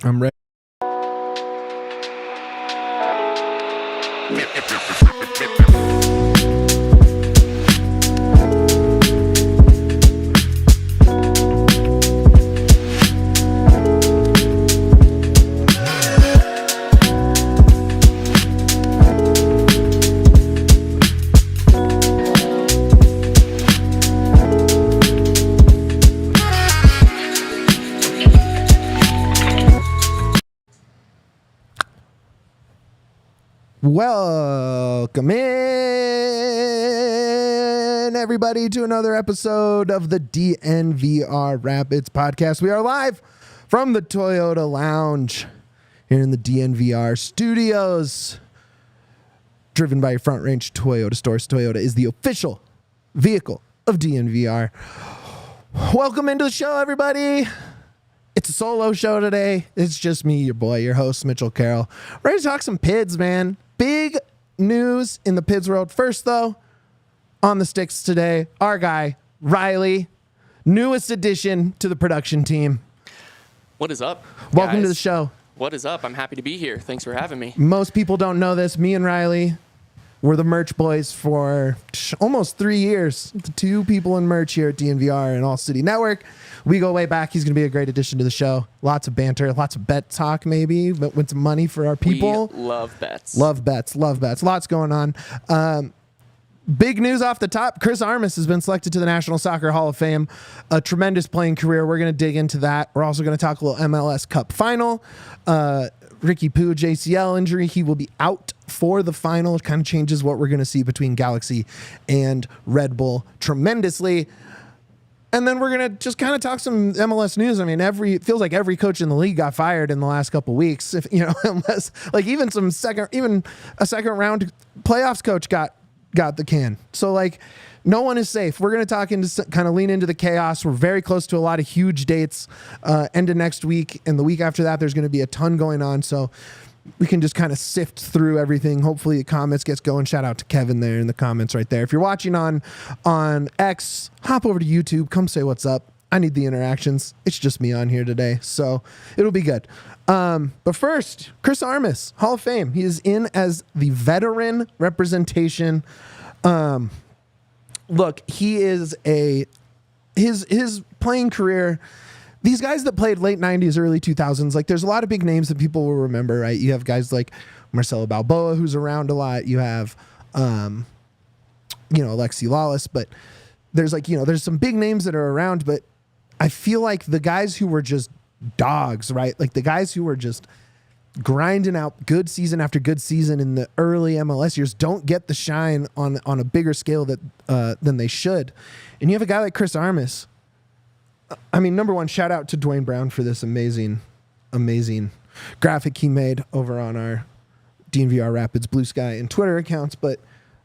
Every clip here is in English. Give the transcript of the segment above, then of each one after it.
I'm ready. Welcome in, everybody, to another episode of the DNVR Rapids podcast. We are live from the Toyota Lounge here in the DNVR studios, driven by your Front Range Toyota stores. Toyota is the official vehicle of DNVR. Welcome into the show, everybody. It's a solo show today. It's just me, your boy, your host, Mitchell Carroll. Ready to talk some PIDs, man. Big news in the PIDs world. First, though, on the sticks today, our guy, Riqiui, newest addition to the production team. What is up, Welcome guys? to the show. What is up? I'm happy to be here. Thanks for having me. Most people don't know this. Me and Riqiui were the merch boys for almost 3 years. The two people in merch here at DNVR and ALLCITY Network. We go way back. He's going to be a great addition to the show. Lots of banter, lots of bet talk, maybe, but with some money for our people. We love bets. Love bets. Love bets. Lots going on. Big news off the top. Chris Armas has been selected to the National Soccer Hall of Fame. A tremendous playing career. We're going to dig into that. We're also going to talk a little MLS Cup Final. Riqiui Puig ACL injury. He will be out for the final. It kind of changes what we're going to see between Galaxy and Red Bull tremendously. And then we're going to just kind of talk some MLS news. I mean, it feels like every coach in the league got fired in the last couple of weeks. If unless like even a second round playoffs coach got the can. So like no one is safe. We're going to talk into kind of lean into the chaos. We're very close to a lot of huge dates end of next week. And the week after that, there's going to be a ton going on. So we can just kind of sift through everything. Hopefully the comments gets going. Shout out to Kevin there in the comments right there. If you're watching on X, hop over to YouTube. Come say what's up. I need the interactions. It's just me on here today, so it'll be good. But first, Chris Armas, Hall of Fame. He is in as the veteran representation. Look, he is his playing career. These guys that played late 90s, early 2000s, like there's a lot of big names that people will remember, right? You have guys like Marcelo Balboa, who's around a lot. You have, Alexi Lawless, but there's there's some big names that are around, but I feel like the guys who were just dogs, right? Like the guys who were just grinding out good season after good season in the early MLS years don't get the shine on a bigger scale than they should. And you have a guy like Chris Armas. I mean, number one, shout out to Dwayne Brown for this amazing graphic he made over on our DNVR Rapids Blue Sky and Twitter accounts. But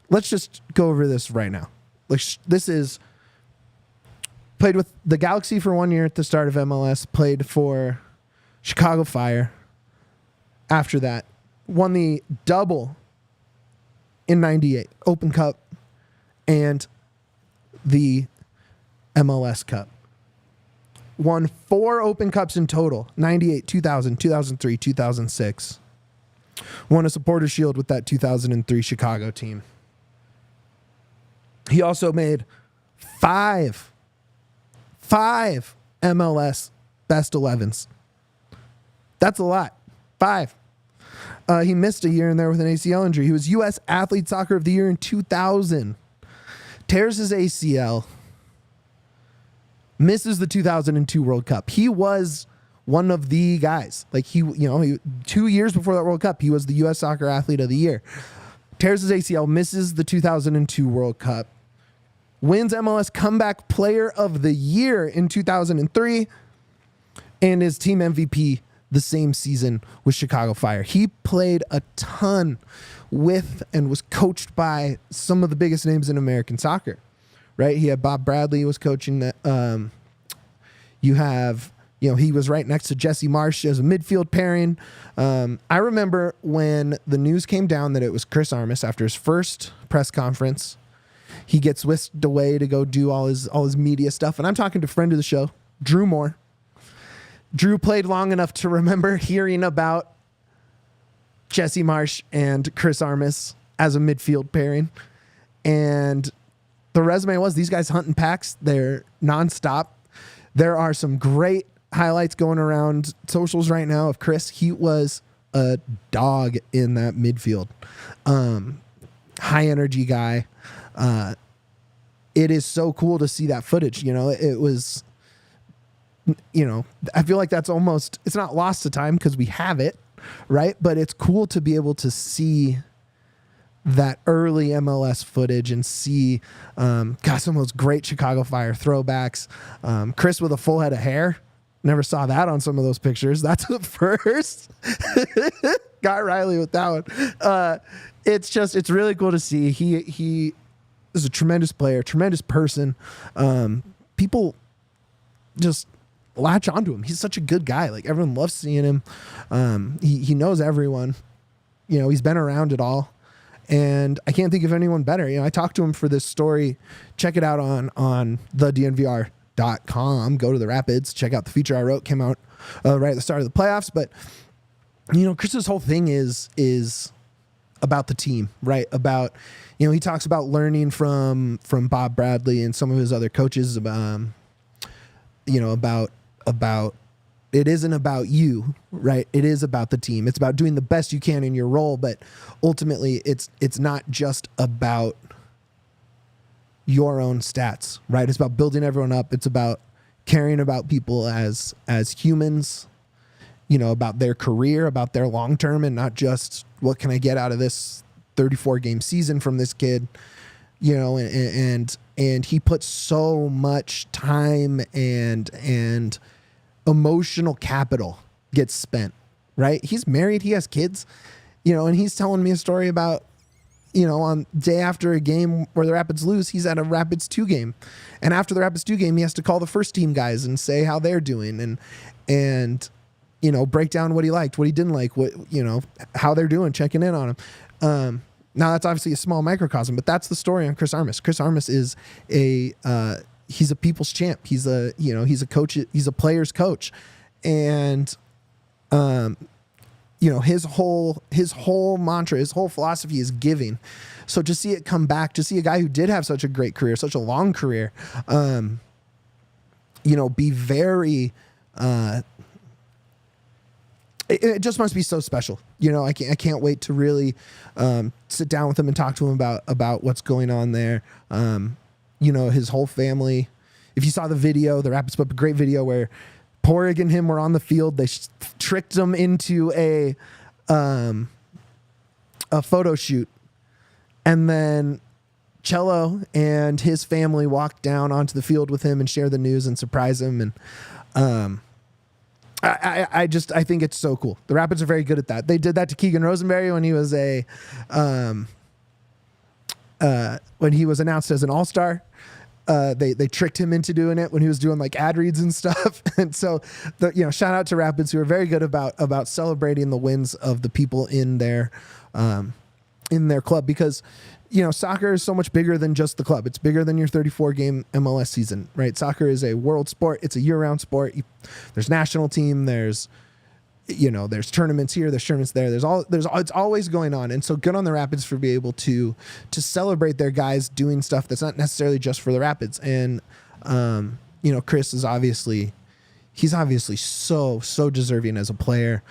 let's just go over this right now. Like this is played with the Galaxy for 1 year at the start of MLS, played for Chicago Fire. After that, won the double in 98, Open Cup and the MLS Cup. Won 4 Open Cups in total, 98, 2000, 2003, 2006. Won a Supporters Shield with that 2003 Chicago team. He also made five MLS Best 11s. That's a lot. 5. He missed a year in there with an ACL injury. He was U.S. Athlete Soccer of the Year in 2000. Tears his ACL. Misses the 2002 World Cup. He was one of the guys. Like he 2 years before that World Cup, he was the U.S. Soccer Athlete of the Year. Tears his ACL, misses the 2002 World Cup. Wins MLS Comeback Player of the Year in 2003. And is team MVP the same season with Chicago Fire. He played a ton with and was coached by some of the biggest names in American soccer. Right, he had Bob Bradley was coaching that. You have, he was right next to Jesse Marsch as a midfield pairing. I remember when the news came down that it was Chris Armas after his first press conference. He gets whisked away to go do all his media stuff, and I'm talking to a friend of the show, Drew Moore. Drew played long enough to remember hearing about Jesse Marsch and Chris Armas as a midfield pairing. And the resume was these guys hunting packs. They're nonstop. There are some great highlights going around socials right now of Chris. He was a dog in that midfield. High energy guy. It is so cool to see that footage. It was, I feel like that's almost, it's not lost to time because we have it, right? But it's cool to be able to see that early MLS footage and see, some of those great Chicago Fire throwbacks. Chris with a full head of hair. Never saw that on some of those pictures. That's the first. Got Riley with that one. It's really cool to see. He is a tremendous player, tremendous person. People just latch onto him. He's such a good guy. Like everyone loves seeing him. He knows everyone. He's been around it all. And I can't think of anyone better. I talked to him for this story. Check it out on the DNVR.com. Go to the Rapids. Check out the feature I wrote. Came out right at the start of the playoffs. But Chris's whole thing is about the team, right? About he talks about learning from Bob Bradley and some of his other coaches about it isn't about you, right? It is about the team. It's about doing the best you can in your role, but ultimately it's not just about your own stats, right? It's about building everyone up. It's about caring about people as humans, about their career, about their long term, and not just what can I get out of this 34 game season from this kid, and he puts so much time and emotional capital gets spent, right? He's married, he has kids, and he's telling me a story about, on day after a game where the Rapids lose, he's at a Rapids 2 game. And after the Rapids 2 game, he has to call the first team guys and say how they're doing and break down what he liked, what he didn't like, what, how they're doing, checking in on him. Now that's obviously a small microcosm, but that's the story on Chris Armas. Chris Armas is he's a people's champ. He's a coach. He's a player's coach. And, his whole mantra, his whole philosophy is giving. So to see it come back, to see a guy who did have such a great career, such a long career, be very, it just must be so special. I can't wait to really sit down with him and talk to him about what's going on there. His whole family. If you saw the video, the Rapids put up a great video where Puig and him were on the field. They tricked him into a photo shoot, and then Cello and his family walked down onto the field with him and share the news and surprise him. And I think it's so cool. The Rapids are very good at that. They did that to Keegan Rosenberry when he was when he was announced as an all-star. They tricked him into doing it when he was doing like ad reads and stuff. And so shout out to Rapids, who are very good about celebrating the wins of the people in their club, because soccer is so much bigger than just the club. It's bigger than your 34 game MLS season, right? Soccer is a world sport. It's a year-round sport. There's national team. There's tournaments here. There's tournaments there. It's always going on. And so good on the Rapids for being able to celebrate their guys doing stuff that's not necessarily just for the Rapids. And Chris is obviously so deserving as a player.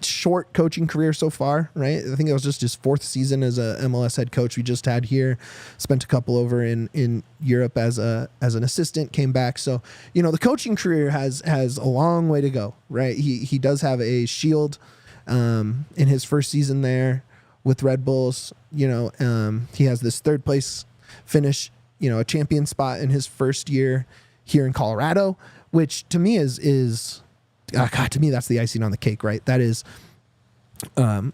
Short coaching career so far, right? I think it was just his 4th season as a MLS head coach. We just had here, spent a couple over in Europe as an assistant, came back. So, the coaching career has a long way to go, right? He does have a shield in his first season there with Red Bulls. He has this 3rd place finish, a champion spot in his first year here in Colorado, which to me is to me, that's the icing on the cake, right? That is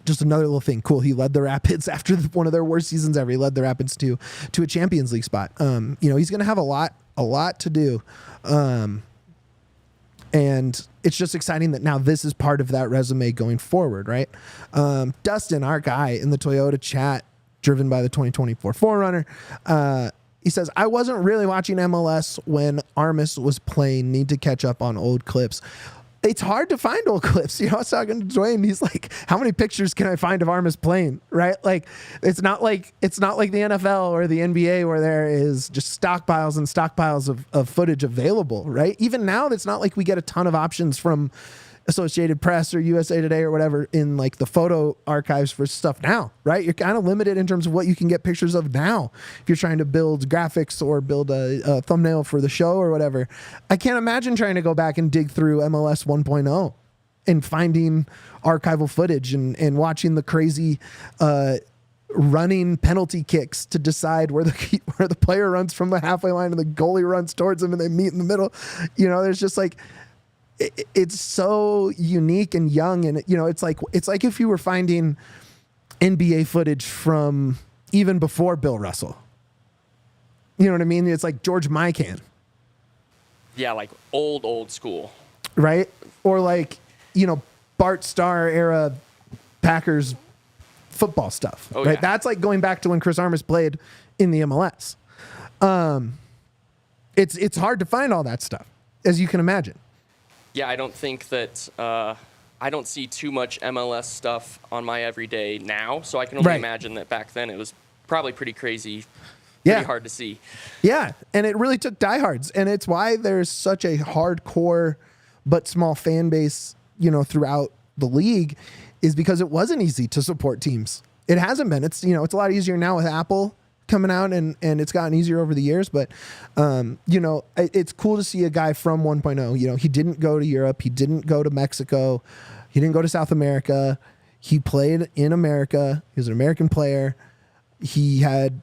just another little thing. Cool. He led the Rapids after one of their worst seasons ever. He led the Rapids to a Champions League spot. He's going to have a lot to do. And it's just exciting that now this is part of that resume going forward, right? Dustin, our guy in the Toyota chat, driven by the 2024 4Runner, He says, I wasn't really watching MLS when Armas was playing. Need to catch up on old clips. It's hard to find old clips. I was talking to Dwayne. He's like, how many pictures can I find of Armas playing? Right? Like, it's not like the NFL or the NBA where there is just stockpiles and stockpiles of footage available, right? Even now, it's not like we get a ton of options from Associated Press or USA Today or whatever in like the photo archives for stuff now, right? You're kind of limited in terms of what you can get pictures of now if you're trying to build graphics or build a thumbnail for the show or whatever. I can't imagine trying to go back and dig through MLS 1.0 and finding archival footage and watching the crazy running penalty kicks to decide where the player runs from the halfway line and the goalie runs towards him and they meet in the middle. There's just like, it's so unique and young, and it's like if you were finding NBA footage from even before Bill Russell. You know what I mean? It's like George Mikan. Yeah, like old school. Right? Or like, Bart Starr era Packers football stuff. Oh, right? yeah. That's like going back to when Chris Armas played in the MLS. It's hard to find all that stuff, as you can imagine. Yeah, I don't think that I don't see too much MLS stuff on my everyday now, so I can only imagine that back then it was probably pretty crazy, pretty hard to see. Yeah, and it really took diehards, and it's why there's such a hardcore but small fan base, throughout the league, is because it wasn't easy to support teams. It hasn't been. It's it's a lot easier now with Apple coming out, and it's gotten easier over the years, but it's cool to see a guy from 1.0. He didn't go to Europe, he didn't go to Mexico, he didn't go to South America. He played in America. He was an American player. He had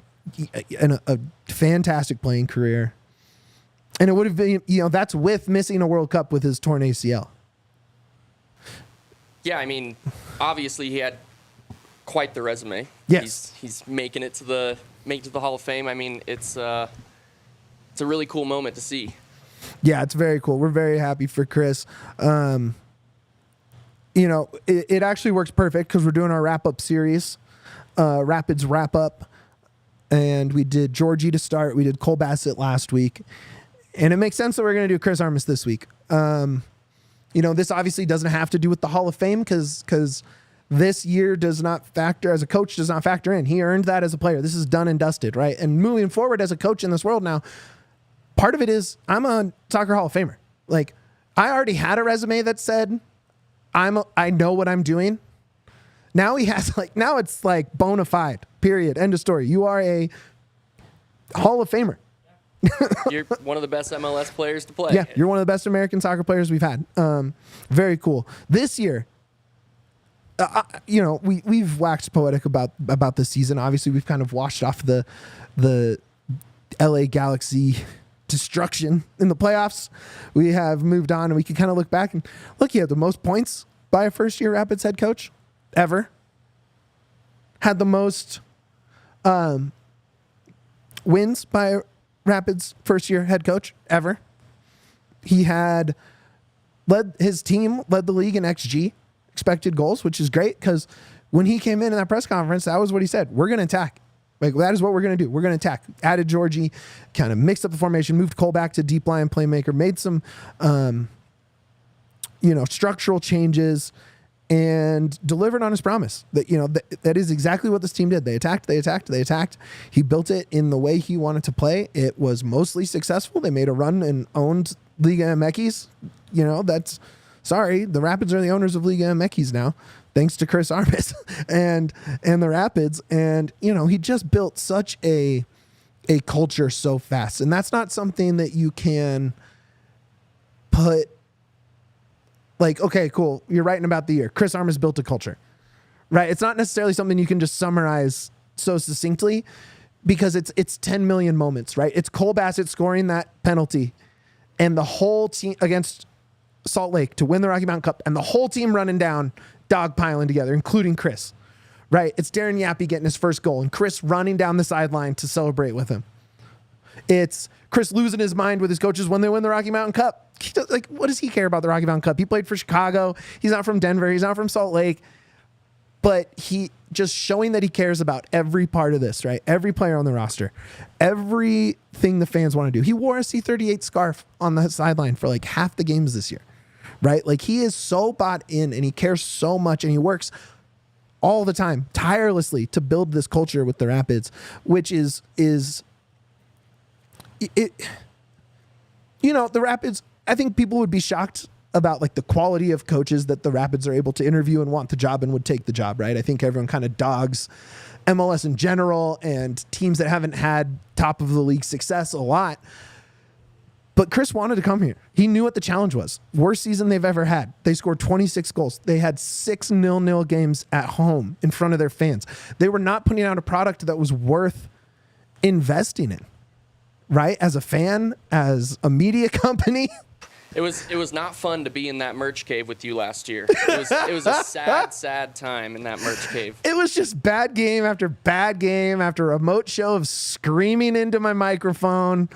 a fantastic playing career, and it would have been that's with missing a World Cup with his torn ACL. Yeah, I mean, obviously he had quite the resume. Yes, he's making it to the Hall of Fame. I mean, it's a really cool moment to see. Yeah, it's very cool. We're very happy for Chris. It actually works perfect because we're doing our wrap-up series, Rapids wrap-up, and we did Georgie to start. We did Cole Bassett last week, and it makes sense that we're going to do Chris Armas this week. This obviously doesn't have to do with the Hall of Fame because this year does not factor, as a coach, does not factor in. He earned that as a player. This is done and dusted, right? And moving forward as a coach in this world now, part of it is I'm a soccer Hall of Famer. Like, I already had a resume that said I know what I'm doing. Now now it's like bona fide, period, end of story. You are a Hall of Famer. You're one of the best MLS players to play. Yeah, you're one of the best American soccer players we've had. Very cool. This year, we've waxed poetic about this season. Obviously, we've kind of washed off the LA Galaxy destruction in the playoffs. We have moved on, and we can kind of look back and look. He had the most points by a first-year Rapids head coach ever. Had the most wins by a Rapids first-year head coach ever. He had led the league in XG, expected goals, which is great because when he came in that press conference, that was what he said. We're going to attack. Like, that is what we're going to do. We're going to attack. Added Georgie, kind of mixed up the formation, moved Cole back to deep line playmaker, made some, structural changes, and delivered on his promise. That is exactly what this team did. They attacked. He built it in the way he wanted to play. It was mostly successful. They made a run and owned Liga MX. The Rapids are the owners of Liga MX now, thanks to Chris Armas and the Rapids. And, he just built such a culture so fast. And that's not something that you can put like, okay, cool, you're writing about the year. Chris Armas built a culture, right? It's not necessarily something you can just summarize so succinctly because it's 10 million moments, right? It's Cole Bassett scoring that penalty and the whole team against Salt Lake to win the Rocky Mountain Cup and the whole team running down, dogpiling together, including Chris, right? It's Darren Yappy getting his first goal and Chris running down the sideline to celebrate with him. It's Chris losing his mind with his coaches when they win the Rocky Mountain Cup. What does he care about the Rocky Mountain Cup? He played for Chicago. He's not from Denver. He's not from Salt Lake. But he just showing that he cares about every part of this, right? Every player on the roster, everything the fans want to do. He wore a C38 scarf on the sideline for like half the games this year, right? Like he is so bought in and he cares so much and he works all the time, tirelessly to build this culture with the Rapids, which is it. You know, the Rapids, I think people would be shocked about like the quality of coaches that the Rapids are able to interview and want the job and would take the job, right? I think everyone kind of dogs MLS in general and teams that haven't had top of the league success a lot. But Chris wanted to come here. He knew what the challenge was. Worst season they've ever had. They scored 26 goals. They had 6 0-0 games at home in front of their fans. They were not putting out a product that was worth investing in, right? As a fan, as a media company. It was not fun to be in that merch cave with you last year. It was a sad time in that merch cave. It was just bad game after remote show of screaming into my microphone.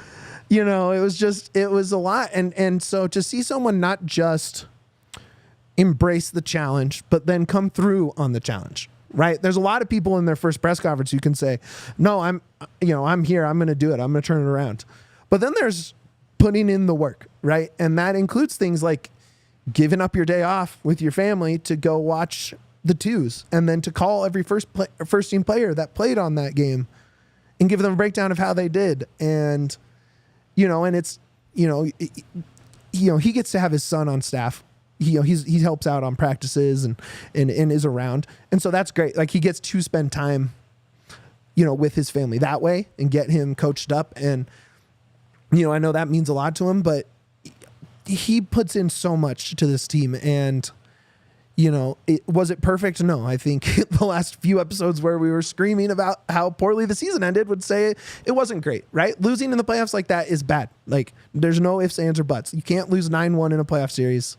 You know, it was a lot. And so to see someone not just embrace the challenge, but then come through on the challenge, right? There's a lot of people in their first press conference who can say, no, I'm here. I'm going to do it. I'm going to turn it around. But then there's putting in the work, right? And that includes things like giving up your day off with your family to go watch the twos and then to call every first team player that played on that game and give them a breakdown of how they did. And, you know, and it's, you know, he gets to have his son on staff. He helps out on practices and is around. And so that's great. Like he gets to spend time, you know, with his family that way and get him coached up. And, you know, I know that means a lot to him, but he puts in so much to this team. And, you know, was it perfect? No, I think the last few episodes where we were screaming about how poorly the season ended would say it wasn't great, right? Losing in the playoffs like that is bad. Like there's no ifs, ands, or buts. You can't lose 9-1 in a playoff series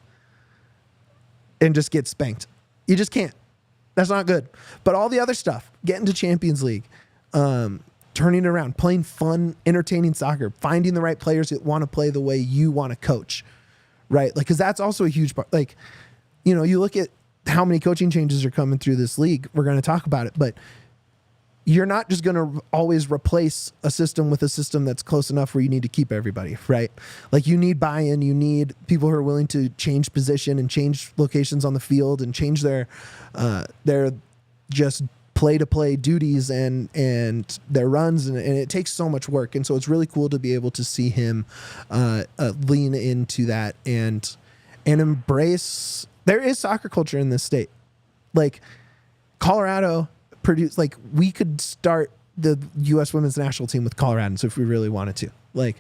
and just get spanked. You just can't. That's not good. But all the other stuff, getting to Champions League, turning it around, playing fun, entertaining soccer, finding the right players that want to play the way you want to coach, right? Like, because that's also a huge part. Like, you know, you look at how many coaching changes are coming through this league. We're going to talk about it, but you're not just going to always replace a system with a system that's close enough where you need to keep everybody, right? Like you need buy-in, you need people who are willing to change position and change locations on the field and change their just play-to-play duties and their runs, and it takes so much work. And so it's really cool to be able to see him lean into that and embrace. There is soccer culture in this state. Like Colorado produced, like we could start the U.S. women's national team with Coloradans if we really wanted to. Like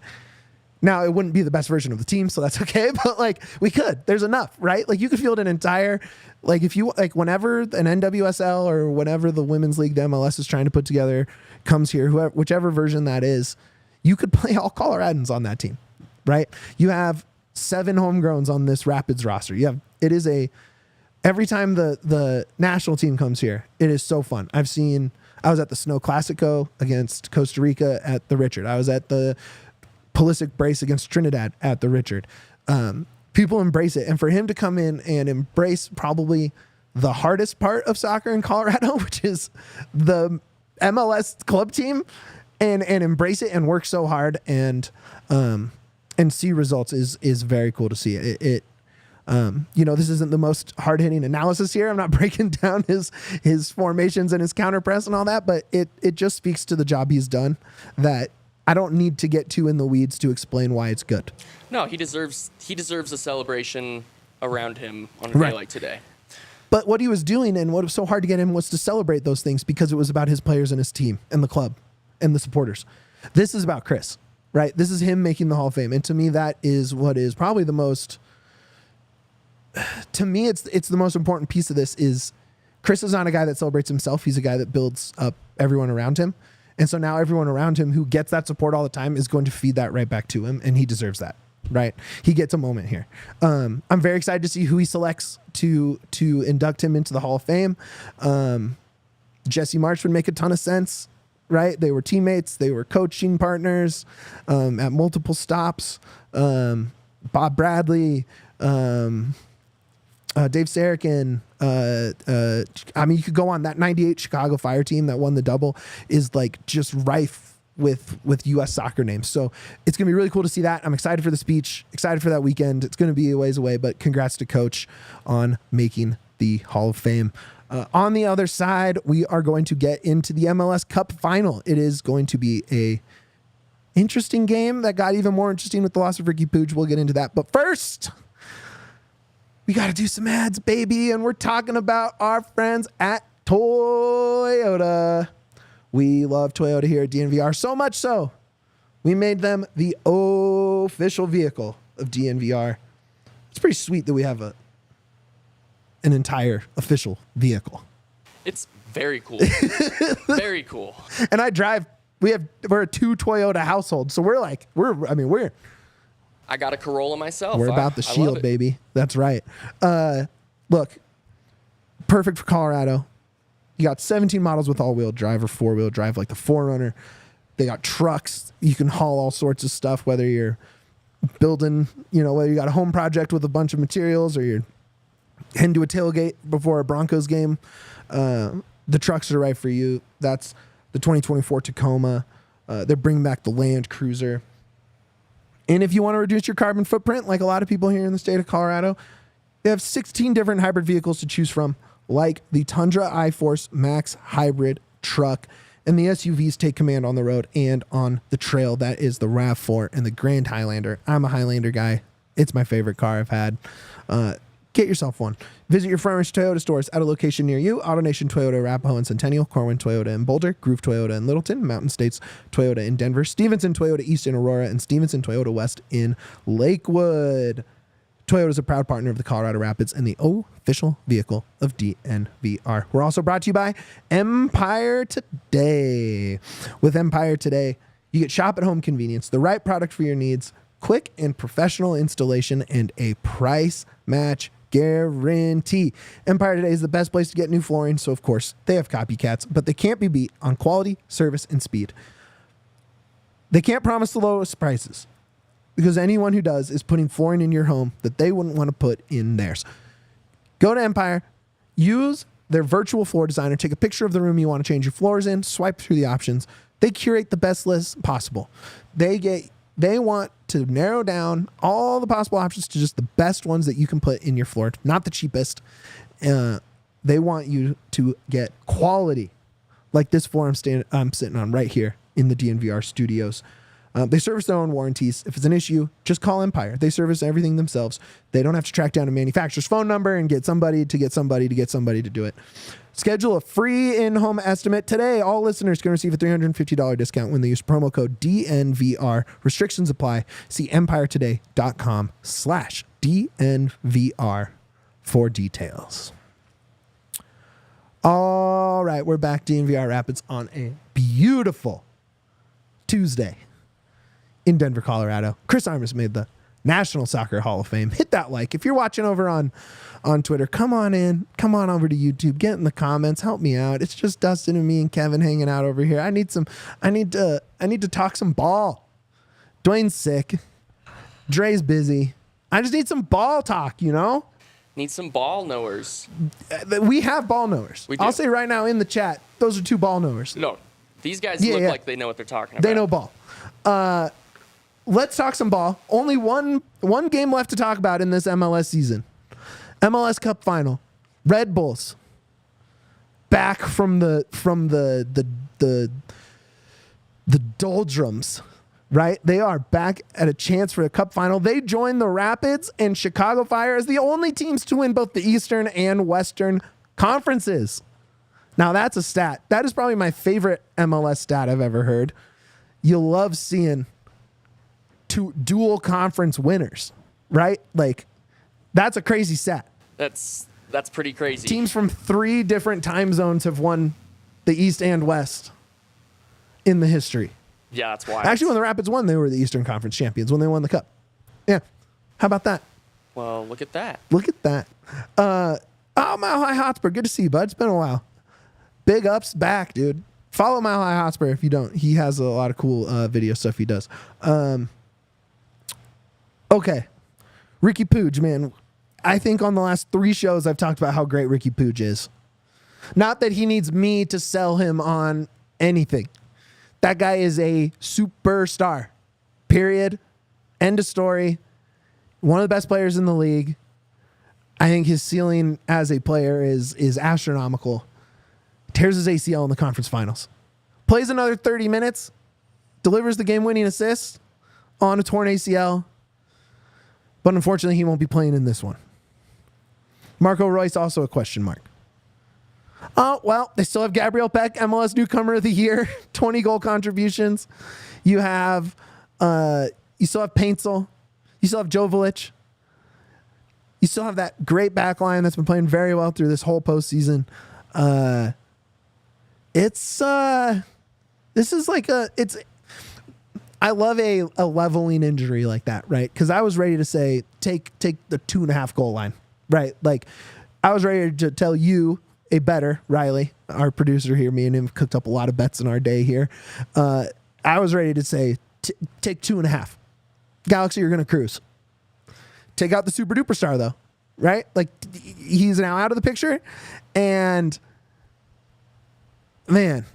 now it wouldn't be the best version of the team, so that's okay. But like we could, there's enough, right? Like you could field an entire, like if you like whenever an NWSL or whenever the women's league, the MLS is trying to put together comes here, whichever version that is, you could play all Coloradans on that team, right? You have 7 homegrowns on this Rapids roster. Every time the national team comes here, it is so fun. I was at the Snow Classico against Costa Rica at the Richard. I was at the Pulisic brace against Trinidad at the Richard. People embrace it. And for him to come in and embrace probably the hardest part of soccer in Colorado, which is the MLS club team, and embrace it and work so hard and see results is very cool to see. It you know, this isn't the most hard-hitting analysis here. I'm not breaking down his formations and his counter press and all that, but it just speaks to the job he's done that I don't need to get too in the weeds to explain why it's good. No, he deserves a celebration around him on a day like today. But what he was doing and what was so hard to get him was to celebrate those things because it was about his players and his team and the club and the supporters. This is about Chris, right? This is him making the Hall of Fame. And to me, that is what is probably the most, to me, it's the most important piece of this is Chris is not a guy that celebrates himself. He's a guy that builds up everyone around him. And so now everyone around him who gets that support all the time is going to feed that right back to him, and he deserves that, right? He gets a moment here. I'm very excited to see who he selects to induct him into the Hall of Fame. Jesse March would make a ton of sense, right? They were teammates. They were coaching partners at multiple stops. Bob Bradley. Dave Sarachan. I mean, you could go on. That 98 Chicago Fire team that won the double is like just rife with U.S. soccer names. So it's going to be really cool to see that. I'm excited for the speech, excited for that weekend. It's going to be a ways away, but congrats to Coach on making the Hall of Fame. On the other side, we are going to get into the MLS Cup Final. It is going to be a interesting game that got even more interesting with the loss of Riqiui Puig. We'll get into that. But first, we got to do some ads, baby. And we're talking about our friends at Toyota. We love Toyota here at DNVR so much so we made them the official vehicle of DNVR. It's pretty sweet that we have an entire official vehicle. It's very cool. Very cool. And I drive. We're a 2 Toyota household, so we're I got a Corolla myself. We're about the shield, baby. That's right. Look, perfect for Colorado. You got 17 models with all-wheel drive or 4-wheel drive, like the 4Runner. They got trucks. You can haul all sorts of stuff, whether you're building, whether you got a home project with a bunch of materials or you're heading to a tailgate before a Broncos game. The trucks are right for you. That's the 2024 Tacoma. They're bringing back the Land Cruiser. And if you want to reduce your carbon footprint, like a lot of people here in the state of Colorado, they have 16 different hybrid vehicles to choose from, like the Tundra iForce Max hybrid truck. And the SUVs take command on the road and on the trail. That is the RAV4 and the Grand Highlander. I'm a Highlander guy. It's my favorite car I've had. Get yourself one. Visit your Front Range Toyota stores at a location near you. AutoNation Toyota, Arapahoe and Centennial, Corwin Toyota in Boulder, Groove Toyota in Littleton, Mountain States Toyota in Denver, Stevenson Toyota East in Aurora, and Stevenson Toyota West in Lakewood. Toyota is a proud partner of the Colorado Rapids and the official vehicle of DNVR. We're also brought to you by Empire Today. With Empire Today, you get shop at home convenience, the right product for your needs, quick and professional installation, and a price match guarantee. Empire Today is the best place to get new flooring, so of course they have copycats, but they can't be beat on quality, service, and speed. They can't promise the lowest prices because anyone who does is putting flooring in your home that they wouldn't want to put in theirs. Go to Empire, use their virtual floor designer, take a picture of the room you want to change your floors in, swipe through the options. They curate the best list possible. They want to narrow down all the possible options to just the best ones that you can put in your floor, not the cheapest. They want you to get quality, like this floor I'm sitting on right here in the DNVR studios. They service their own warranties. If it's an issue, just call Empire. They service everything themselves. They don't have to track down a manufacturer's phone number and get somebody to do it. Schedule a free in-home estimate today. All listeners can receive a $350 discount when they use promo code DNVR. Restrictions apply. See empiretoday.com/DNVR for details. All right, we're back. DNVR Rapids on a beautiful Tuesday in Denver, Colorado. Chris Armas made the National Soccer Hall of Fame. Hit that like. If you're watching over on Twitter, come on in. Come on over to YouTube. Get in the comments. Help me out. It's just Dustin and me and Kevin hanging out over here. I need to talk some ball. Dwayne's sick. Dre's busy. I just need some ball talk, Need some ball knowers. We have ball knowers. We do. I'll say right now in the chat, those are 2 ball knowers. No, these guys look like they know what they're talking about. They know ball. Let's talk some ball. Only one game left to talk about in this MLS season. MLS Cup Final. Red Bulls back from the doldrums, right? They are back at a chance for a Cup Final. They join the Rapids and Chicago Fire as the only teams to win both the Eastern and Western conferences. Now that's a stat. That is probably my favorite MLS stat I've ever heard. You'll love seeing 2 dual conference winners, right? Like, that's a crazy stat. That's pretty crazy. Teams from 3 different time zones have won the East and West in the history. Yeah, that's wild. Actually, when the Rapids won, they were the Eastern Conference champions when they won the Cup. Yeah. How about that? Well, look at that. Look at that. Mile High Hotspur. Good to see you, bud. It's been a while. Big ups back, dude. Follow Mile High Hotspur if you don't. He has a lot of cool video stuff he does. Okay. Riqiui Puig, man. I think on the last 3 shows, I've talked about how great Riqiui Puig is. Not that he needs me to sell him on anything. That guy is a superstar. Period. End of story. One of the best players in the league. I think his ceiling as a player is astronomical. Tears his ACL in the conference finals. Plays another 30 minutes. Delivers the game-winning assist on a torn ACL. But unfortunately, he won't be playing in this one. Marco Royce, also a question mark. Oh, well, they still have Gabriel Peck, MLS Newcomer of the Year, 20 goal contributions. You have, you still have Paintsel. You still have Joveljic. You still have that great back line that's been playing very well through this whole postseason. I love a leveling injury like that, right? Because I was ready to say, take the 2.5 goal line, right? Like, I was ready to tell you a better, Riley, our producer here, me and him cooked up a lot of bets in our day here. I was ready to say, take 2.5. Galaxy, you're going to cruise. Take out the super duper star, though, right? Like, he's now out of the picture. And, man,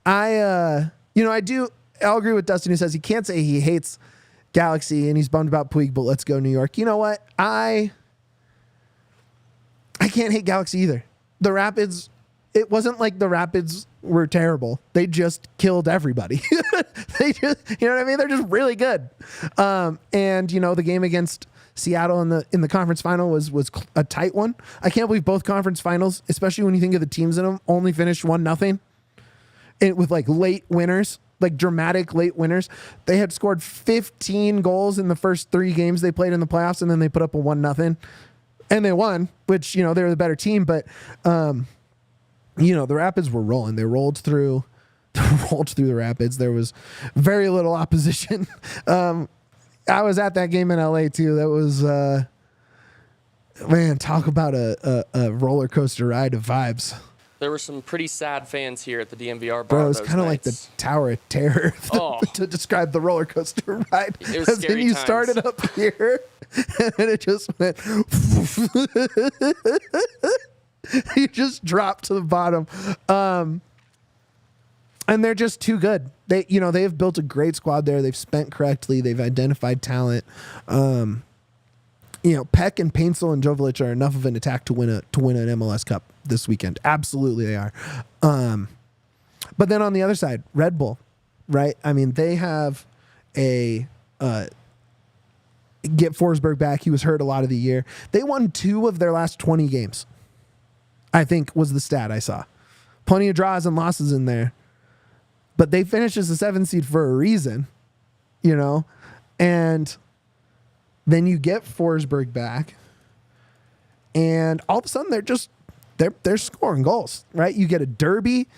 I'll agree with Dustin who says he can't say he hates Galaxy and he's bummed about Puig, but let's go New York. You know what? I can't hate Galaxy either. The Rapids, it wasn't like the Rapids were terrible. They just killed everybody. They just, you know what I mean? They're just really good. And the game against Seattle in the conference final was a tight one. I can't believe both conference finals, especially when you think of the teams in them, only finished 1-0 with like late winners. Like dramatic late winners. They had scored 15 goals in the first 3 games they played in the playoffs, and then they put up a 1-0, and they won, which, they were the better team. But, the Rapids were rolling. They rolled through the Rapids. There was very little opposition. I was at that game in LA too. That was, man, talk about a roller coaster ride of vibes. There were some pretty sad fans here at the DNVR bar. Bro, it was kind of like the Tower of Terror to describe the roller coaster ride. It was scary then you times. started up here, and then it just went. You just dropped to the bottom, and they're just too good. They've built a great squad there. They've spent correctly. They've identified talent. Peck and Paintsel and Joveljic are enough of an attack to win an MLS Cup this weekend. Absolutely, they are. But then on the other side, Red Bull, right? I mean, they have get Forsberg back. He was hurt a lot of the year. They won 2 of their last 20 games, I think was the stat I saw. Plenty of draws and losses in there. But they finished as a 7th seed for a reason, and then you get Forsberg back, and all of a sudden they're scoring goals, right? You get a derby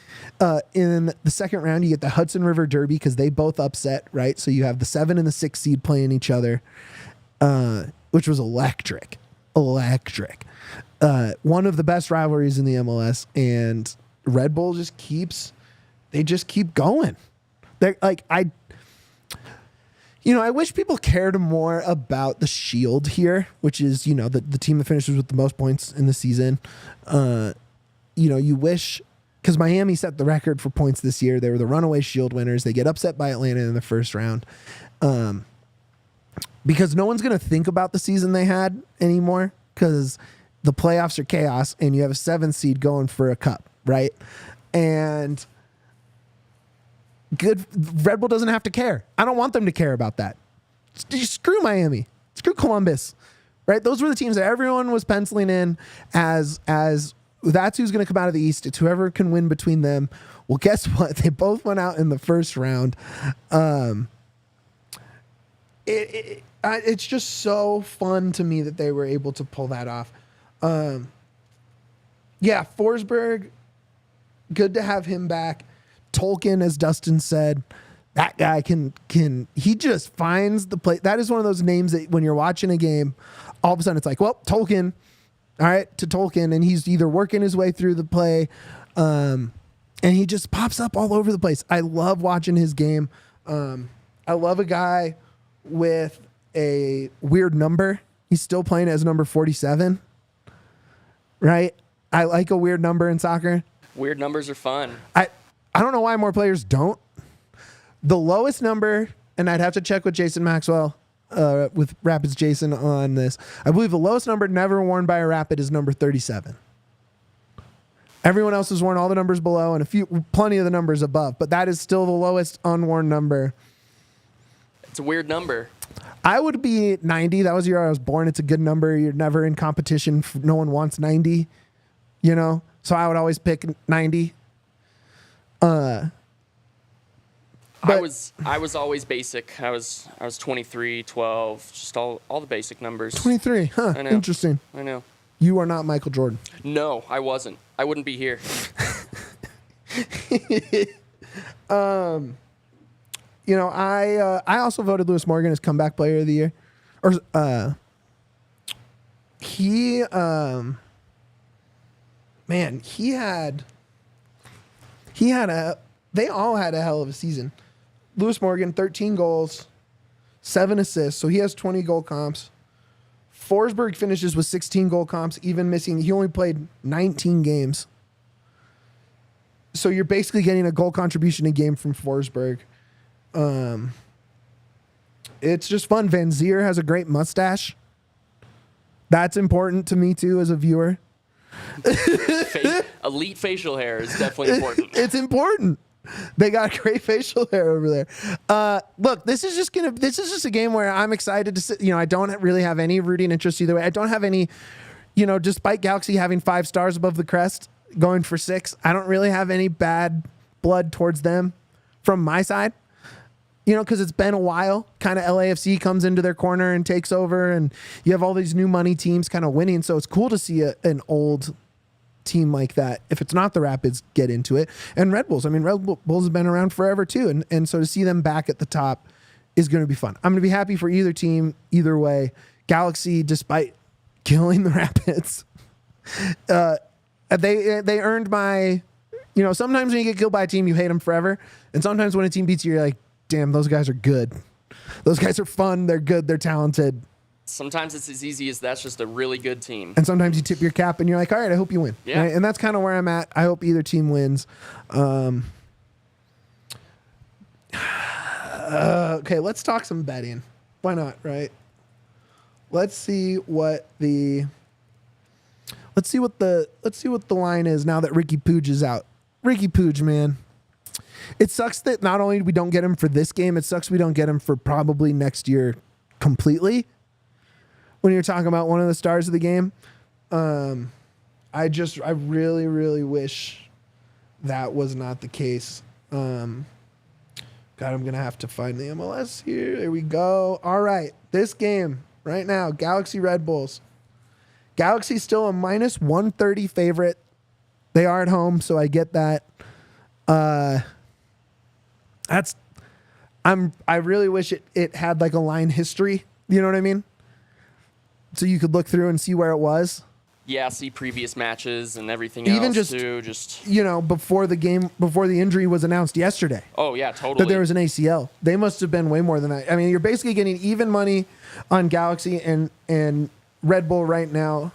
in the second round. You get the Hudson River Derby because they both upset, right? So you have the 7 and the 6 seed playing each other, which was electric. One of the best rivalries in the MLS, and Red Bull just keeps going. They're like, I wish people cared more about the Shield here, which is, the team that finishes with the most points in the season. You wish, because Miami set the record for points this year. They were the runaway Shield winners. They get upset by Atlanta in the first round. Because no one's going to think about the season they had anymore, because the playoffs are chaos and you have a 7th seed going for a cup, right? And Red Bull doesn't have to care. I don't want them to care about that. Screw Miami. Screw Columbus. Right? Those were the teams that everyone was penciling in as that's who's going to come out of the East. It's whoever can win between them. Well, guess what? They both went out in the first round. It's just so fun to me that they were able to pull that off. Forsberg, good to have him back. Tolkien, as Dustin said, that guy he just finds the play. That is one of those names that when you're watching a game, all of a sudden it's like, well, Tolkien, all right, to Tolkien, and he's either working his way through the play, and he just pops up all over the place. I love watching his game. I love a guy with a weird number. He's still playing as number 47, right? I like a weird number in soccer. Weird numbers are fun. I don't know why more players don't. The lowest number, and I'd have to check with Jason Maxwell, with Rapids Jason on this. I believe the lowest number never worn by a Rapid is number 37. Everyone else has worn all the numbers below and plenty of the numbers above, but that is still the lowest unworn number. It's a weird number. I would be 90. That was the year I was born. It's a good number. You're never in competition. No one wants 90, you know? So I would always pick 90. I was always basic. I was 23, 12, just all the basic numbers. 23, huh? I know. Interesting. I know. You are not Michael Jordan. No, I wasn't. I wouldn't be here. You know, I also voted Lewis Morgan as comeback player of the year. Or they all had a hell of a season. Lewis Morgan, 13 goals, 7 assists, so he has 20 goal comps. Forsberg finishes with 16 goal comps, even missing. He only played 19 games. So you're basically getting a goal contribution a game from Forsberg. It's just fun. Van Zier has a great mustache. That's important to me too as a viewer. Elite facial hair is definitely important. It's important. They got great facial hair over there. Look, this is just a game where I'm excited to sit. You know, I don't really have any rooting interest either way. I don't have any, you know, despite Galaxy having 5 stars above the crest, going for 6, I don't really have any bad blood towards them from my side. You know, because it's been a while. Kind of LAFC comes into their corner and takes over, and you have all these new money teams kind of winning. So it's cool to see an old team like that, if it's not the Rapids, get into it. And Red Bulls, I mean, Red Bulls have been around forever too, and so to see them back at the top is going to be fun. I'm going to be happy for either team, either way. Galaxy, despite killing the Rapids, they earned my, you know, sometimes when you get killed by a team, you hate them forever, and sometimes when a team beats you, you're like, damn, those guys are good. Those guys are fun. They're good. They're talented. Sometimes it's as easy as that's just a really good team. And sometimes you tip your cap and you're like, all right, I hope you win. Yeah. Right? And that's kind of where I'm at. I hope either team wins. Okay, let's talk some betting. Why not, right? Let's see what the line is now that Riqiui Puig is out. Riqiui Puig, man. It sucks that not only we don't get him for this game, it sucks we don't get him for probably next year completely. When you're talking about one of the stars of the game, I really, really wish that was not the case. God, I'm going to have to find the MLS here. There we go. All right. This game right now, Galaxy Red Bulls. Galaxy's still a minus 130 favorite. They are at home, so I get that. I really wish it had like a line history. You know what I mean? So you could look through and see where it was. Yeah, see previous matches and everything Even else just, too. Just, you know, before the injury was announced yesterday. Oh yeah, totally. That there was an ACL. They must have been way more than that. I mean, you're basically getting even money on Galaxy, and Red Bull right now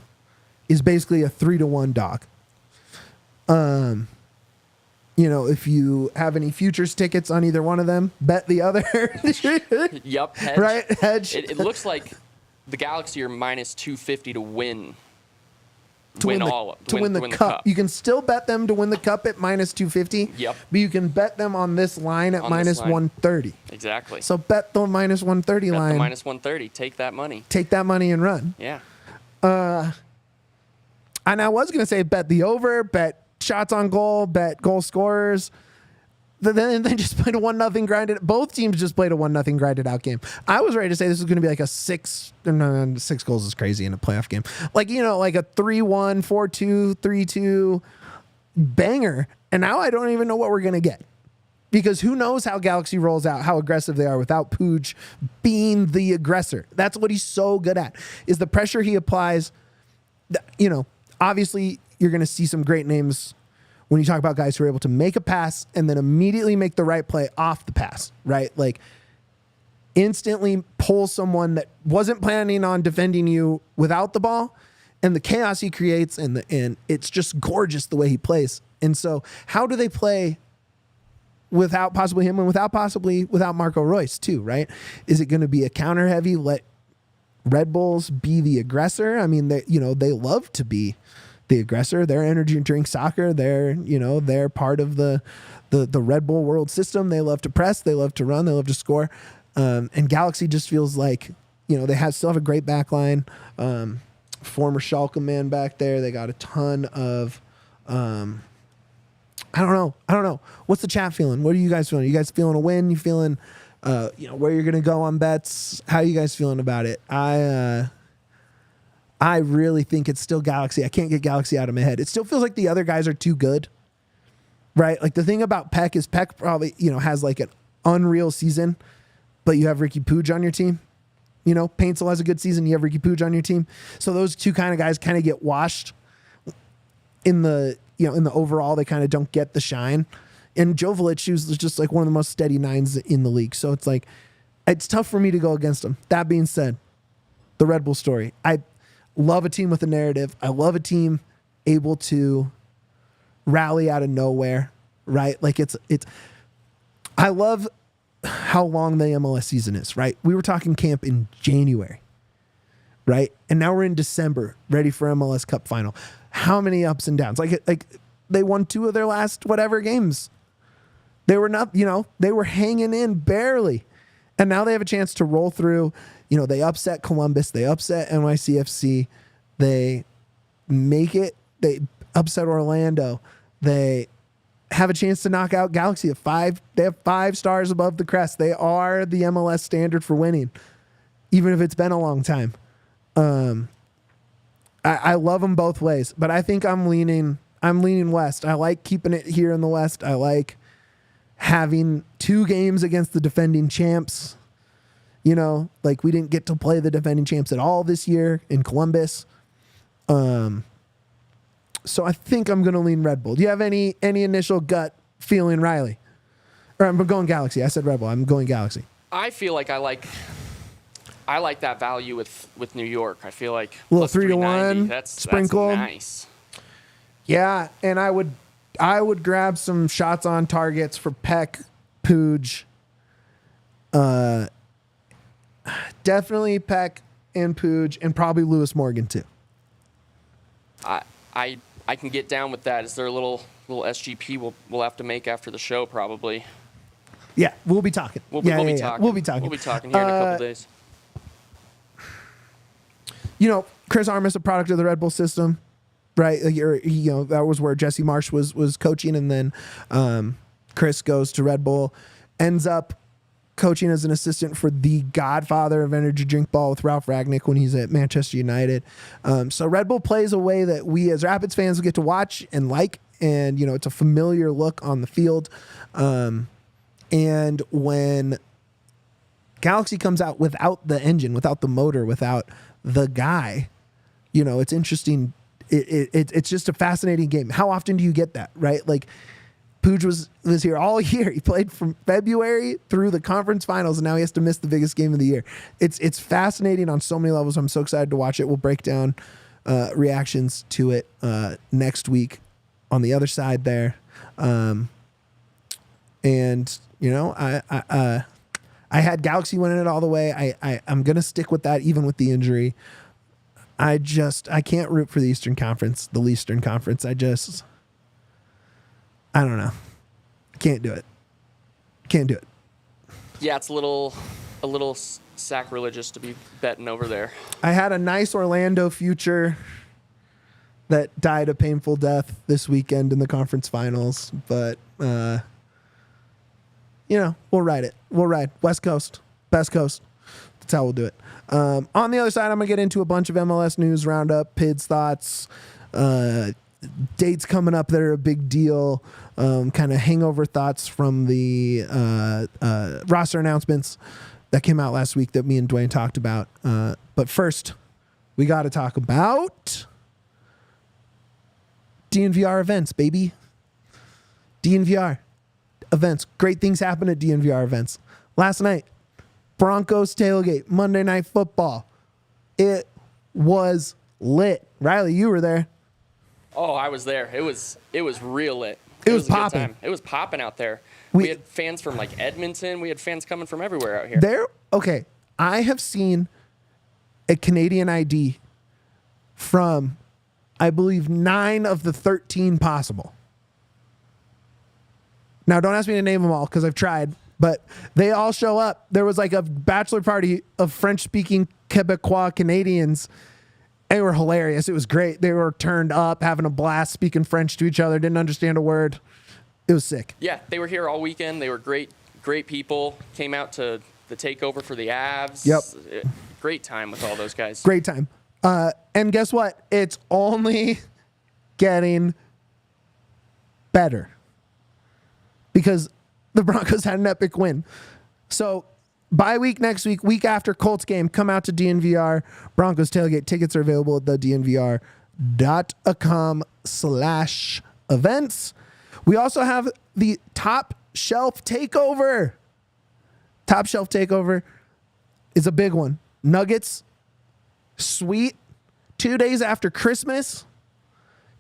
is basically a 3-1 dog. You know, if you have any futures tickets on either one of them, bet the other. Yep, hedge. Right, hedge. It looks like the Galaxy are minus 250 to win. To win the cup. You can still bet them to win the cup at minus 250. Yep. But you can bet them on this line at minus 130. Exactly. So bet the minus 130 bet line. the minus 130. Take that money. Take that money and run. Yeah. And I was going to say bet the over, bet shots on goal, bet goal scorers. Then they just played a 1-0 grinded. Both teams just played a 1-0 grinded out game. I was ready to say this was going to be like a 6 goals is crazy in a playoff game. Like, you know, like a 3-1, 4-2, 3-2 banger. And now I don't even know what we're going to get. Because who knows how Galaxy rolls out, how aggressive they are without Puig being the aggressor. That's what he's so good at, is the pressure he applies. You know, obviously you're going to see some great names when you talk about guys who are able to make a pass and then immediately make the right play off the pass, right? Like instantly pull someone that wasn't planning on defending you without the ball and the chaos he creates, and it's just gorgeous the way he plays. And so, how do they play without possibly him and without Marco Royce too? Right? Is it going to be a counter heavy? Let Red Bulls be the aggressor. I mean, they love to be the aggressor. They're energy drink soccer. They're part of the Red Bull world system. They love to press. They love to run. They love to score. And Galaxy just feels like, they still have a great back line. Former Schalke man back there. They got a ton of, I don't know. What's the chat feeling? What are you guys feeling? You guys feeling a win? You feeling, where you're going to go on bets? How are you guys feeling about it? I really think it's still Galaxy. I can't get Galaxy out of my head. It still feels like the other guys are too good, right? Like the thing about Peck is Peck probably, has like an unreal season, but you have Riqiui Puig on your team. Paintsel has a good season. You have Riqiui Puig on your team. So those two kind of guys kind of get washed in the overall. They kind of don't get the shine. And Jovic was just like one of the most steady nines in the league. So it's like, it's tough for me to go against him. That being said, the Red Bull story. I love a team with a narrative. I love a team able to rally out of nowhere, right? Like I love how long the MLS season is, right? We were talking camp in January, right? And now we're in December, ready for MLS Cup final. How many ups and downs? Like they won 2 of their last whatever games. They were not, they were hanging in barely. And now they have a chance to roll through. They upset Columbus. They upset NYCFC. They make it. They upset Orlando. They have a chance to knock out Galaxy at 5. They have 5 stars above the crest. They are the MLS standard for winning, even if it's been a long time. I love them both ways, but I think I'm leaning West. I like keeping it here in the West. I like having 2 games against the defending champs. Like we didn't get to play the defending champs at all this year in Columbus. So I think I'm going to lean Red Bull. Do you have any initial gut feeling, Riley? Or I'm going Galaxy. I said Red Bull. I'm going Galaxy. I feel like I like that value with New York. I feel like a little 3-1 that's sprinkle. That's nice. Yeah, and I would grab some shots on targets for Peck, Puig. Definitely Peck and Puig, and probably Lewis Morgan too. I can get down with that. Is there a little SGP we'll have to make after the show probably? Yeah, we'll be talking. We'll be talking. We'll be talking. We'll be talking here in a couple days. Chris Armas, a product of the Red Bull system, right? Like that was where Jesse Marsh was coaching, and then Chris goes to Red Bull, ends up coaching as an assistant for the godfather of energy drink ball with Ralph Ragnick when he's at Manchester United. So Red Bull plays a way that we as Rapids fans get to watch and like, and it's a familiar look on the field. And when Galaxy comes out without the engine, without the motor, without the guy, it's interesting. It's just a fascinating game. How often do you get that, right? Like Puig was here all year. He played from February through the conference finals, and now he has to miss the biggest game of the year. It's fascinating on so many levels. I'm so excited to watch it. We'll break down reactions to it next week on the other side there. I had Galaxy winning it all the way. I'm going to stick with that even with the injury. I can't root for the Eastern Conference, the Leastern Conference. I don't know. Can't do it. Yeah, it's a little sacrilegious to be betting over there. I had a nice Orlando future that died a painful death this weekend in the conference finals, but we'll ride it. We'll ride West Coast, best coast. That's how we'll do it. On the other side, I'm gonna get into a bunch of MLS news roundup, PID's thoughts, dates coming up that are a big deal, kind of hangover thoughts from the roster announcements that came out last week that me and Dwayne talked about. But first, we got to talk about DNVR events, baby. DNVR events. Great things happen at DNVR events. Last night, Broncos tailgate, Monday Night Football. It was lit. Riley, you were there. Oh, I was there. It was real lit. It was a good popping. time. It was popping out there. We had fans from like Edmonton. We had fans coming from everywhere out here. Okay, I have seen a Canadian ID from, I believe, 9 of the 13 possible. Now, don't ask me to name them all because I've tried, but they all show up. There was like a bachelor party of French-speaking Quebecois Canadians. They were hilarious. It was great. They were turned up, having a blast, speaking French to each other, didn't understand a word. It was sick. Yeah, they were here all weekend. They were great people. Came out to the takeover for the Avs. Yep. Great time with all those guys. Great time. And guess what? It's only getting better because the Broncos had an epic win. So bye week next week, week after Colts game, come out to DNVR. Broncos tailgate. Tickets are available at the DNVR.com/events. We also have the Top Shelf Takeover. Top Shelf Takeover is a big one. Nuggets, sweet. 2 days after Christmas,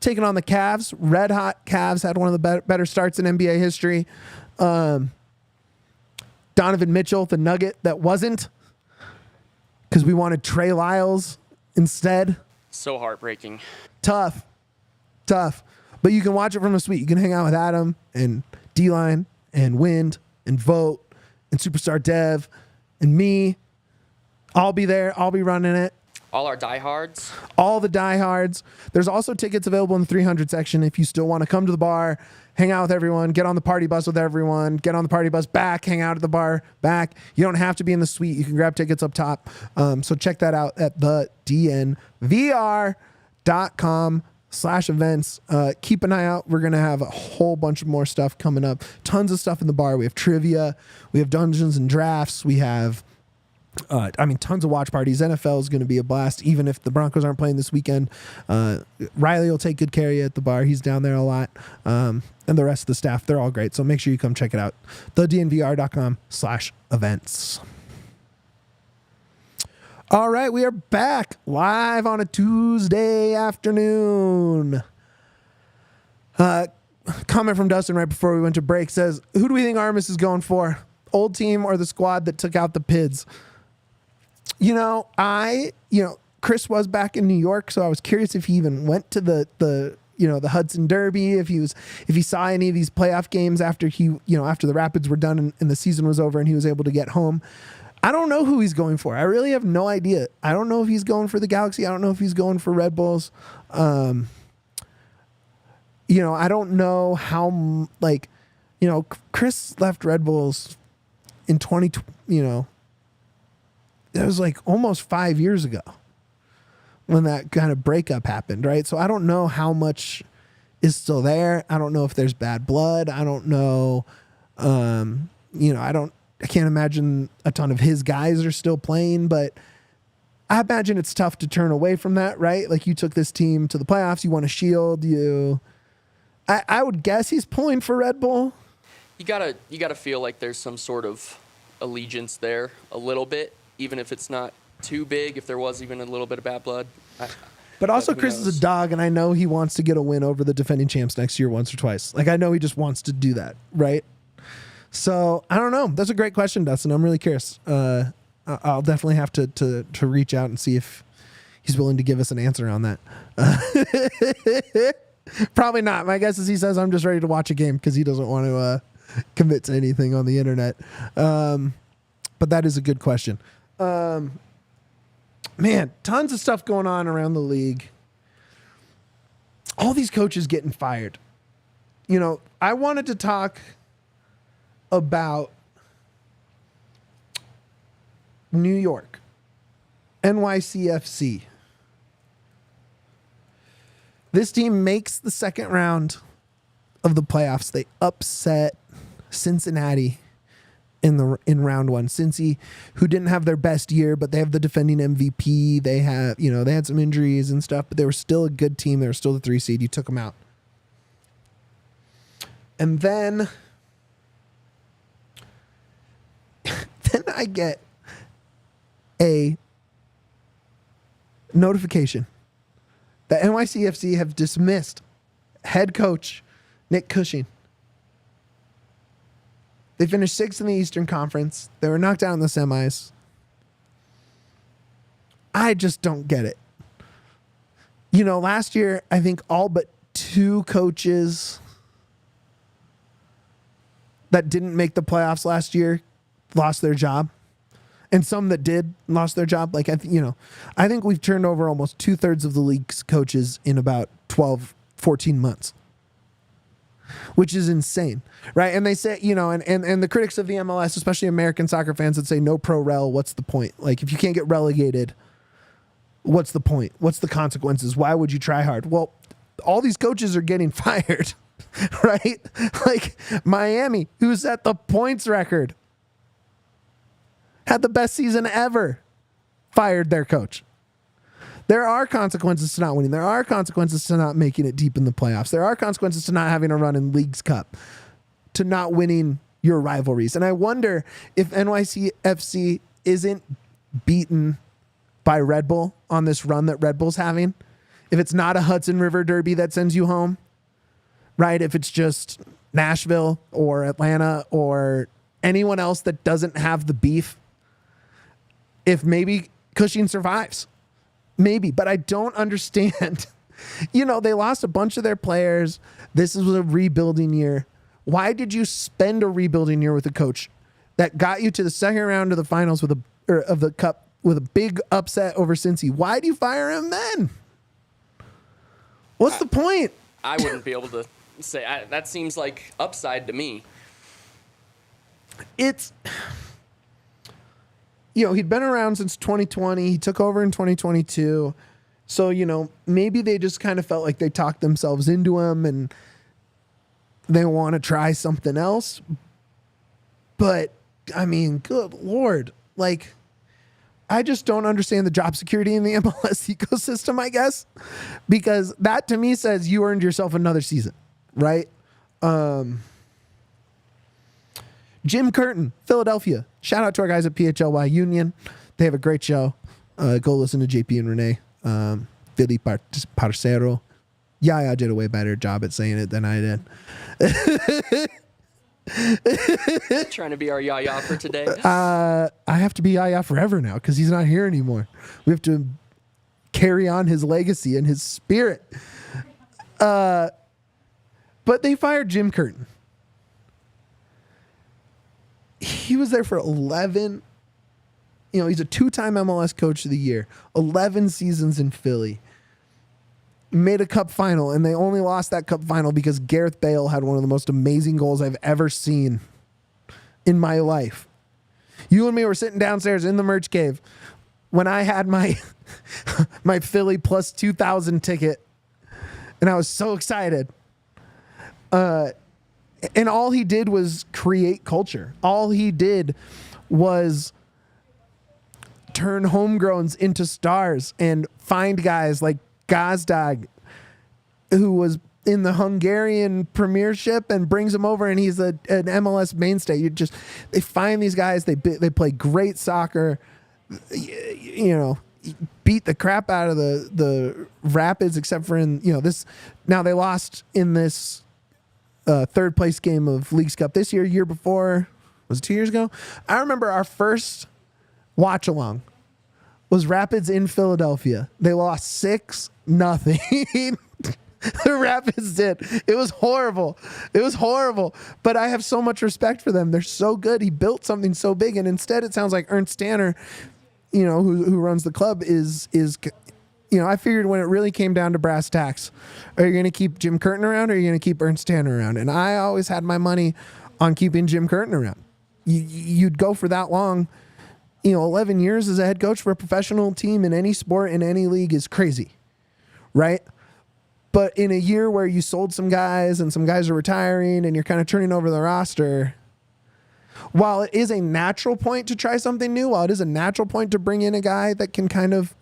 taking on the Cavs. Red hot Cavs had one of the better starts in NBA history. Donovan Mitchell, the Nugget that wasn't, because we wanted Trey Lyles instead. So heartbreaking. Tough. But you can watch it from the suite. You can hang out with Adam and D-Line and Wind and Vote and Superstar Dev and me. I'll be there. I'll be running it. All our diehards. All the diehards. There's also tickets available in the 300 section if you still want to come to the bar, hang out with everyone, get on the party bus with everyone, get on the party bus back, hang out at the bar back. You don't have to be in the suite. You can grab tickets up top. So check that out at the DNVR.com/events. Keep an eye out. We're going to have a whole bunch of more stuff coming up. Tons of stuff in the bar. We have trivia. We have Dungeons and Drafts. We have tons of watch parties. NFL is going to be a blast, even if the Broncos aren't playing this weekend. Riley will take good care of you at the bar. He's down there a lot. And the rest of the staff, they're all great. So make sure you come check it out. thednvr.com/events. All right, we are back live on a Tuesday afternoon. Comment from Dustin right before we went to break says, who do we think Armas is going for? Old team or the squad that took out the Pids? Chris was back in New York, so I was curious if he even went to the Hudson Derby, if he saw any of these playoff games after after the Rapids were done and the season was over and he was able to get home. I don't know who he's going for. I really have no idea. I don't know if he's going for the Galaxy. I don't know if he's going for Red Bulls. I don't know how, Chris left Red Bulls in 2020, it was like almost 5 years ago when that kind of breakup happened, right? So I don't know how much is still there. I don't know if there's bad blood. I don't know. I can't imagine a ton of his guys are still playing, but I imagine it's tough to turn away from that, right? Like you took this team to the playoffs, you won a shield, I would guess he's pulling for Red Bull. You gotta feel like there's some sort of allegiance there a little bit, even if it's not too big, if there was even a little bit of bad blood. But also Chris is a dog, and I know he wants to get a win over the defending champs next year once or twice. Like I know he just wants to do that, right? So I don't know. That's a great question, Dustin. I'm really curious. I'll definitely have to reach out and see if he's willing to give us an answer on that. Probably not. My guess is he says I'm just ready to watch a game because he doesn't want to commit to anything on the internet. But that is a good question. Man, tons of stuff going on around the league. All these coaches getting fired. I wanted to talk about New York, NYCFC. This team makes the second round of the playoffs. They upset Cincinnati in round one. Cincy, who didn't have their best year, but they have the defending MVP. They have, they had some injuries and stuff, but they were still a good team. They were still the 3 seed. You took them out. And then I get a notification The NYCFC have dismissed head coach Nick Cushing. They finished 6th in the Eastern Conference. They were knocked out in the semis. I just don't get it. You know, last year, I think all but 2 coaches that didn't make the playoffs last year lost their job. And some that did lost their job. Like, I think we've turned over almost 2/3 of the league's coaches in about 12, 14 months, which is insane, right? And they say, you know, and the critics of the MLS, especially American soccer fans, that say no pro rel, what's the point? Like, if you can't get relegated, what's the point? What's the consequences? Why would you try hard? Well, all these coaches are getting fired, right? Like Miami, who set the points record, had the best season ever, fired their coach. There are consequences to not winning. There are consequences to not making it deep in the playoffs. There are consequences to not having a run in Leagues Cup, to not winning your rivalries. And I wonder if NYCFC isn't beaten by Red Bull on this run that Red Bull's having. If it's not a Hudson River Derby that sends you home, right? If it's just Nashville or Atlanta or anyone else that doesn't have the beef, if maybe Cushing survives. Maybe, but I don't understand. You know, they lost a bunch of their players. This was a rebuilding year. Why did you spend a rebuilding year with a coach that got you to the second round of the finals of the cup with a big upset over Cincy? Why do you fire him then? What's the point? I wouldn't be able to say. That seems like upside to me. It's, you know, he'd been around since 2020. He took over in 2022. So, you know, maybe they just kind of felt like they talked themselves into him and they want to try something else. But, I mean, good Lord. Like, I just don't understand the job security in the MLS ecosystem, I guess. Because that, to me, says you earned yourself another season, right? Jim Curtin, Philadelphia. Shout out to our guys at PHLY Union. They have a great show. Go listen to JP and Renee. Philly Parcero. Yaya did a way better job at saying it than I did. Trying to be our Yaya for today. I have to be Yaya forever now because he's not here anymore. We have to carry on his legacy and his spirit. But they fired Jim Curtin. He was there for 11. You know, he's a 2-time MLS Coach of the Year, 11 seasons in Philly. Made a cup final, and they only lost that cup final because Gareth Bale had one of the most amazing goals I've ever seen in my life. You and me were sitting downstairs in the merch cave when I had my my Philly plus 2,000 ticket, and I was so excited. And all he did was create culture. All he did was turn homegrowns into stars and find guys like Gazdag, who was in the Hungarian Premiership, and brings him over, and he's an MLS mainstay. They find these guys. They play great soccer. You know, beat the crap out of the Rapids, except for in this. Now they lost in this third place game of Leagues Cup this year. Year before, was it 2 years ago? I remember our first watch along was Rapids in Philadelphia. They lost 6-0. The Rapids did. It was horrible. But I have so much respect for them. They're so good. He built something so big, and instead it sounds like Ernst Tanner, you know, who runs the club, is I figured when it really came down to brass tacks, are you going to keep Jim Curtin around, or are you going to keep Ernst Tanner around? And I always had my money on keeping Jim Curtin around. You'd go for that long. 11 years as a head coach for a professional team in any sport, in any league, is crazy, right? But in a year where you sold some guys and some guys are retiring and you're kind of turning over the roster, while it is a natural point to try something new, while it is a natural point to bring in a guy that can kind of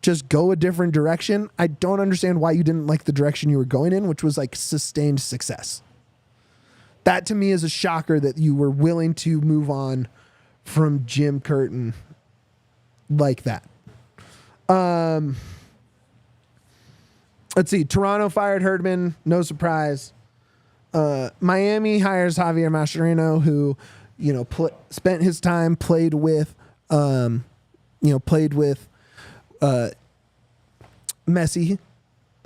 just go a different direction, I don't understand why you didn't like the direction you were going in, which was like sustained success. That to me is a shocker, that you were willing to move on from Jim Curtin like that. Let's see. Toronto fired Herdman. No surprise. Miami hires Javier Mascherano, who, spent his time, played with Messi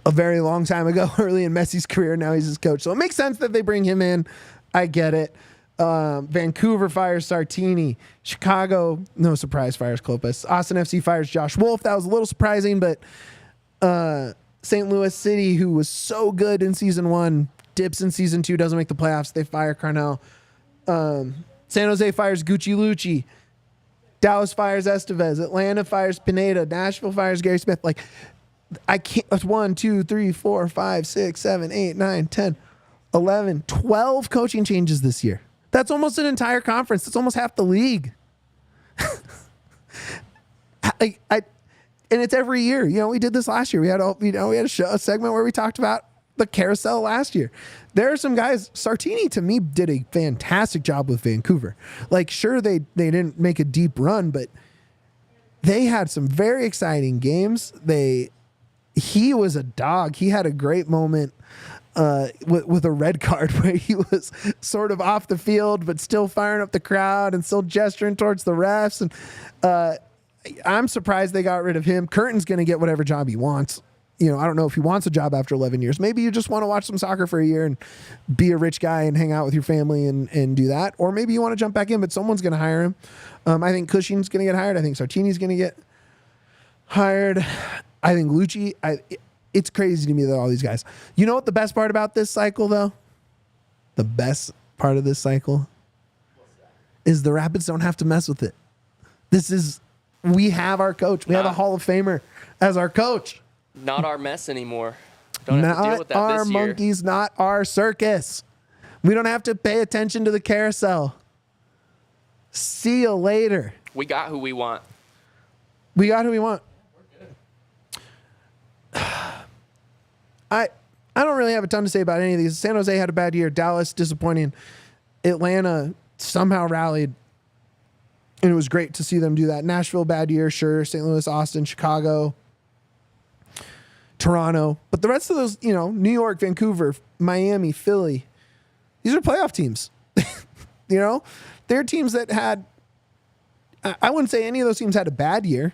a very long time ago, early in Messi's career. Now he's his coach. So it makes sense that they bring him in. I get it. Vancouver fires Sartini. Chicago, no surprise, fires Klopas. Austin FC fires Josh Wolf. That was a little surprising, but St. Louis City, who was so good in season 1, dips in season 2, doesn't make the playoffs. They fire Carnell. San Jose fires Gucci Lucci. Dallas fires Estevez. Atlanta fires Pineda. Nashville fires Gary Smith. Like, I can't. That's 1, 2, 3, 4, 5, 6, 7, 8, 9, 10, 11, 12 coaching changes this year. That's almost an entire conference. That's almost half the league. And it's every year. We did this last year. We had a segment where we talked about the carousel last year. There are some guys. Sartini, to me, did a fantastic job with Vancouver. Like, sure, they didn't make a deep run, but they had some very exciting games. He was a dog. He had a great moment with a red card where he was sort of off the field, but still firing up the crowd and still gesturing towards the refs. And I'm surprised they got rid of him. Curtin's going to get whatever job he wants. I don't know if he wants a job after 11 years. Maybe you just want to watch some soccer for a year and be a rich guy and hang out with your family and do that. Or maybe you want to jump back in, but someone's going to hire him. I think Cushing's going to get hired. I think Sartini's going to get hired. I think Lucci. It's crazy to me that all these guys. You know what the best part about this cycle, though? The best part of this cycle is the Rapids don't have to mess with it. We have our coach. We have a Hall of Famer as our coach. Not our mess anymore. Don't have to deal with that our this year. monkeys, not our circus. We don't have to pay attention to the carousel. See you later. We got who we want. We got who we want. I don't really have a ton to say about any of these. San Jose had a bad year. Dallas, disappointing. Atlanta somehow rallied, and it was great to see them do that. Nashville, bad year, sure. St. Louis, Austin, Chicago, Toronto. But the rest of those, New York, Vancouver, Miami, Philly, these are playoff teams. They're teams that had, I wouldn't say any of those teams had a bad year.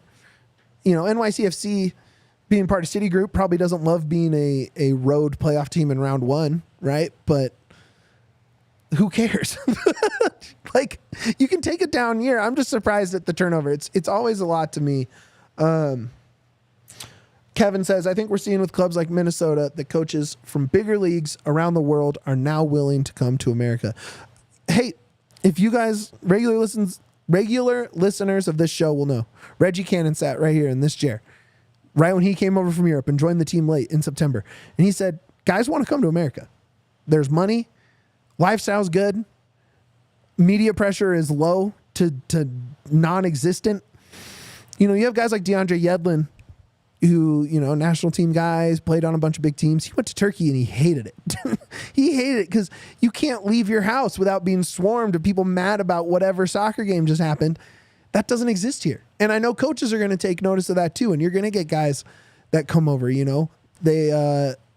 NYCFC, being part of Citigroup, probably doesn't love being a road playoff team in round 1, right? But who cares? Like, you can take a down year. I'm just surprised at the turnover. It's always a lot to me. Kevin says, I think we're seeing with clubs like Minnesota that coaches from bigger leagues around the world are now willing to come to America. Hey, if you guys, regular listeners of this show will know, Reggie Cannon sat right here in this chair right when he came over from Europe and joined the team late in September. And he said, guys want to come to America. There's money. Lifestyle's good. Media pressure is low to non-existent. You have guys like DeAndre Yedlin, who, national team guys, played on a bunch of big teams. He went to Turkey and he hated it. He hated it because you can't leave your house without being swarmed of people mad about whatever soccer game just happened. That doesn't exist here. And I know coaches are going to take notice of that too. And you're going to get guys that come over, They,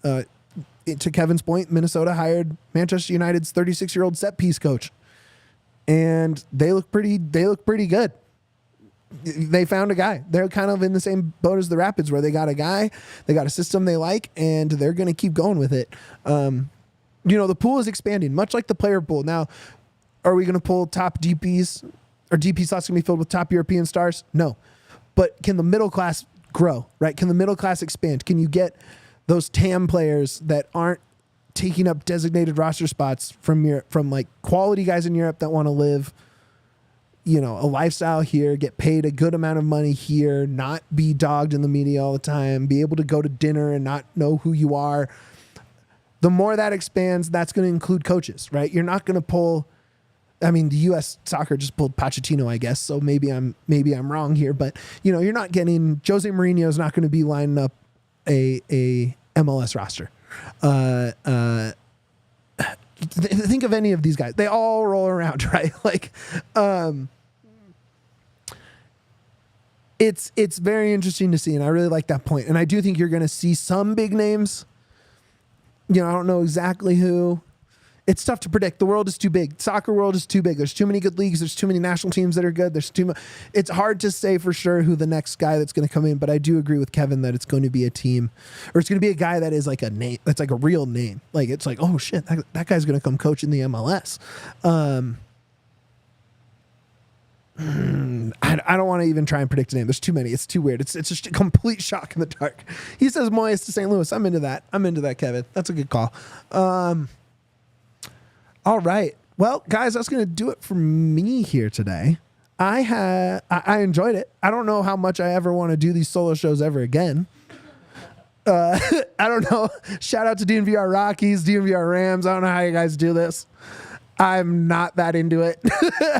to Kevin's point, Minnesota hired Manchester United's 36-year-old set piece coach. And they look pretty good. They found a guy. They're kind of in the same boat as the Rapids, where they got a guy, they got a system they like, and they're going to keep going with it. The pool is expanding, much like the player pool. Now, are we going to pull top DPs? Or DP slots going to be filled with top European stars? No. But can the middle class grow, right? Can the middle class expand? Can you get those TAM players that aren't taking up designated roster spots from like quality guys in Europe that want to live, a lifestyle here, get paid a good amount of money here, not be dogged in the media all the time, be able to go to dinner and not know who you are. The more that expands, that's going to include coaches, right? You're not going to pull. I mean, the U.S. soccer just pulled Pochettino, I guess. So maybe I'm wrong here, but you're not getting Jose Mourinho is not going to be lining up a MLS roster. Think of any of these guys; they all roll around, right? Like, it's very interesting to see, and I really like that point. And I do think you're going to see some big names. You know, I don't know exactly who. It's tough to predict. The world is too big. Soccer world is too big. There's too many good leagues. There's too many national teams that are good. There's too much. It's hard to say for sure who the next guy that's going to come in, but I do agree with Kevin that it's going to be a team, or it's going to be a guy that is like a name. That's like a real name. Like, it's like, oh shit, that guy's going to come coach in the MLS. I don't want to even try and predict a name. There's too many. It's too weird. It's just a complete shock in the dark. He says Moyes to St. Louis. I'm into that, Kevin. That's a good call. All right. Well, guys, that's going to do it for me here today. I enjoyed it. I don't know how much I ever want to do these solo shows ever again. I don't know. Shout out to DNVR Rockies, DNVR Rams. I don't know how you guys do this. I'm not that into it.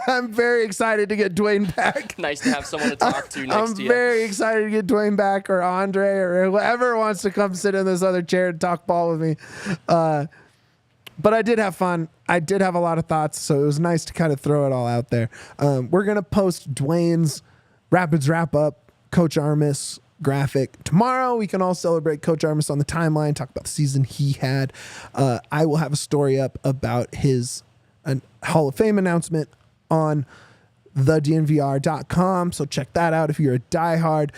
I'm very excited to get Dwayne back. Nice to have someone to talk to next to you. I'm very excited to get Dwayne back, or Andre, or whoever wants to come sit in this other chair and talk ball with me. But I did have fun. I did have a lot of thoughts, so it was nice to kind of throw it all out there. We're going to post Dwayne's Rapids wrap-up, Coach Armas graphic tomorrow. We can all celebrate Coach Armas on the timeline, talk about the season he had. I will have a story up about his Hall of Fame announcement on thednvr.com, so check that out if you're a diehard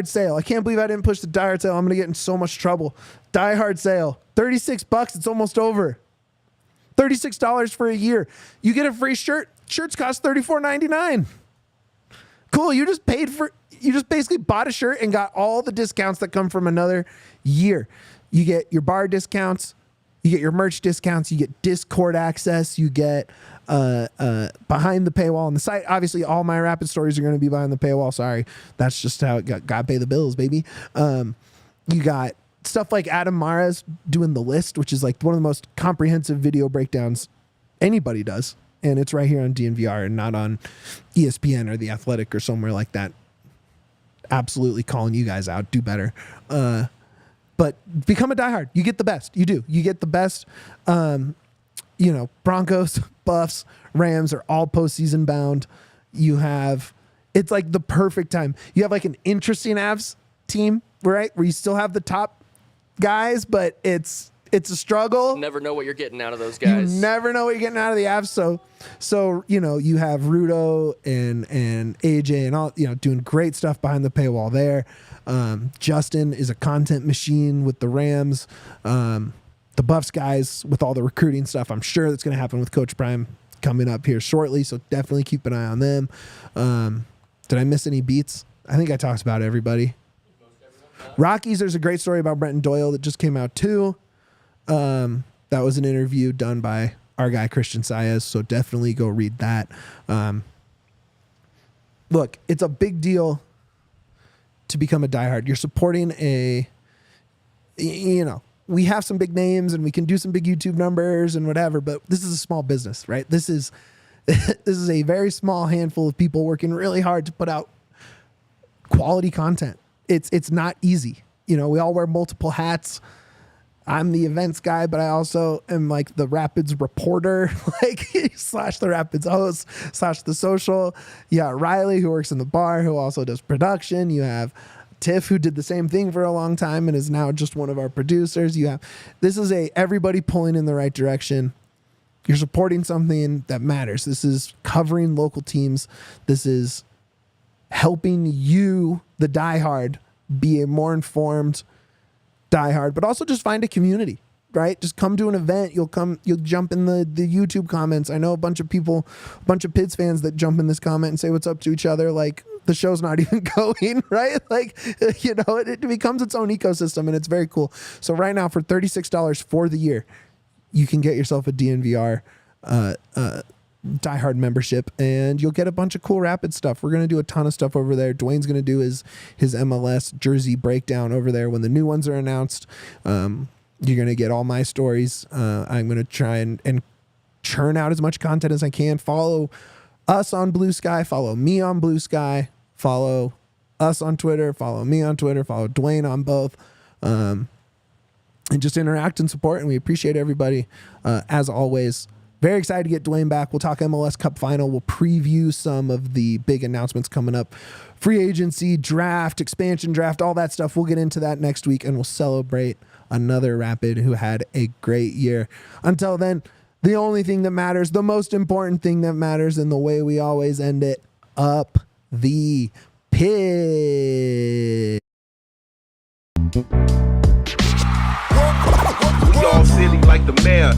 sale. I can't believe I didn't push the diehard sale. I'm going to get in so much trouble. Diehard sale, $36. It's almost over. $36 for a year. You get a free shirt. Shirts cost $34.99. Cool. You just basically bought a shirt and got all the discounts that come from another year. You get your bar discounts. You get your merch discounts. You get Discord access. You get behind the paywall on the site. Obviously, all my Rapid stories are going to be behind the paywall. Sorry. That's just how it got to pay the bills, baby. You got stuff like Adam Mara's doing The List, which is like one of the most comprehensive video breakdowns anybody does. And it's right here on DNVR and not on ESPN or The Athletic or somewhere like that. Absolutely calling you guys out. Do better. But become a diehard. You get the best. You do. You get the best. Broncos, Buffs, Rams are all postseason bound. It's like the perfect time. You have like an interesting Avs team, right? Where you still have the top guys, but it's a struggle. Never know what you're getting out of those guys. You never know what you're getting out of the Avs. So you have Rudo and AJ and all, doing great stuff behind the paywall there. Justin is a content machine with the Rams. The Buffs guys with all the recruiting stuff. I'm sure that's going to happen with Coach Prime coming up here shortly. So definitely keep an eye on them. Did I miss any beats? I think I talked about everybody. Rockies, there's a great story about Brenton Doyle that just came out too. That was an interview done by our guy Christian Saez, so definitely go read that. Look, it's a big deal to become a diehard. You're supporting we have some big names and we can do some big YouTube numbers and whatever, but this is a small business, right? This is a very small handful of people working really hard to put out quality content. It's not easy. We all wear multiple hats. I'm the events guy, but I also am like the Rapids reporter, slash the Rapids host, slash the social. You got Riley, who works in the bar, who also does production. You have Tiff, who did the same thing for a long time and is now just one of our producers. This is everybody pulling in the right direction. You're supporting something that matters. This is covering local teams. This is helping you, the diehard, be a more informed diehard, but also just find a community, right? Just come to an event. You'll jump in the YouTube comments. I know a bunch of Pids fans that jump in this comment and say what's up to each other. Like, the show's not even going, right? It becomes its own ecosystem and it's very cool. So right now for $36 for the year, you can get yourself a DNVR diehard membership and you'll get a bunch of cool Rapid stuff. We're going to do a ton of stuff over there. Dwayne's going to do his MLS jersey breakdown over there when the new ones are announced. You're going to get all my stories. I'm going to try and churn out as much content as I can. Follow us on Blue Sky. Follow me on Blue Sky. Follow us on Twitter. Follow me on Twitter. Follow Dwayne on both. And just interact and support. And we appreciate everybody. As always, Very excited to get Dwayne back. We'll talk MLS Cup Final. We'll preview some of the big announcements coming up. Free agency, draft, expansion draft, all that stuff. We'll get into that next week, and we'll celebrate another Rapid who had a great year. Until then, the only thing that matters, the most important thing that matters, and the way we always end it, up the pit. We all silly like the mayor.